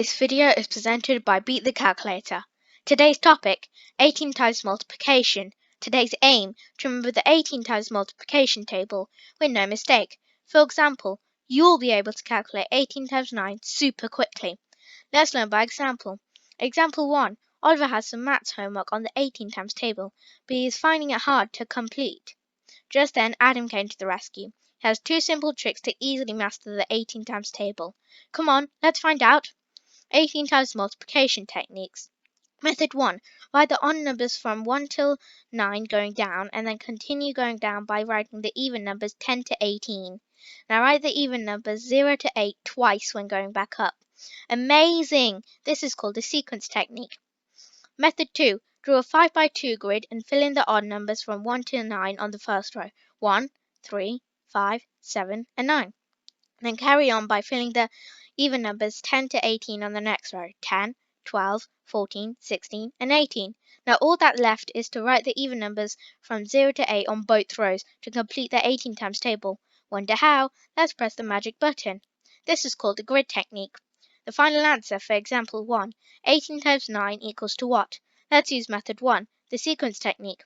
This video is presented by Beat the Calculator. Today's topic, 18 times multiplication. Today's aim, to remember the 18 times multiplication table with no mistake. For example, you'll be able to calculate 18 times 9 super quickly. Let's learn by example. Example 1. Oliver has some maths homework on the 18 times table, but he is finding it hard to complete. Just then, Adam came to the rescue. He has two simple tricks to easily master the 18 times table. Come on, let's find out. 18 times multiplication techniques. Method 1. Write the odd numbers from 1 till 9 going down and then continue going down by writing the even numbers 10 to 18. Now write the even numbers 0 to 8 twice when going back up. Amazing! This is called the sequence technique. Method 2. Draw a 5 by 2 grid and fill in the odd numbers from 1 to 9 on the first row. 1, 3, 5, 7, and 9. Then carry on by filling the even numbers 10 to 18 on the next row. 10, 12, 14, 16, and 18. Now all that left is to write the even numbers from 0 to 8 on both rows to complete the 18 times table. Wonder how? Let's press the magic button. This is called the grid technique. The final answer for example 1, 18 times 9 equals to what? Let's use method 1, the sequence technique.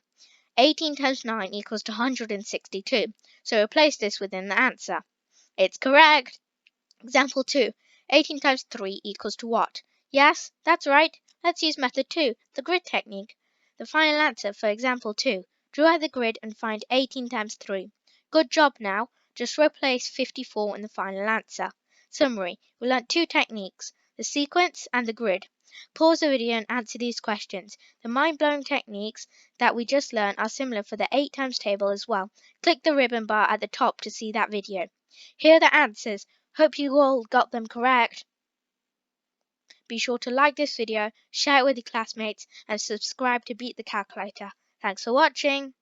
18 times 9 equals to 162, so replace this within the answer. It's correct! Example 2. 18 times 3 equals to what? Yes, that's right. Let's use method 2, the grid technique. The final answer for example 2. Draw out the grid and find 18 times 3. Good job now. Just replace 54 in the final answer. Summary. We learnt two techniques, the sequence and the grid. Pause the video and answer these questions. The mind-blowing techniques that we just learned are similar for the 8 times table as well. Click the ribbon bar at the top to see that video. Here are the answers. Hope you all got them correct. Be sure to like this video, share it with your classmates, and subscribe to Beat the Calculator. Thanks for watching.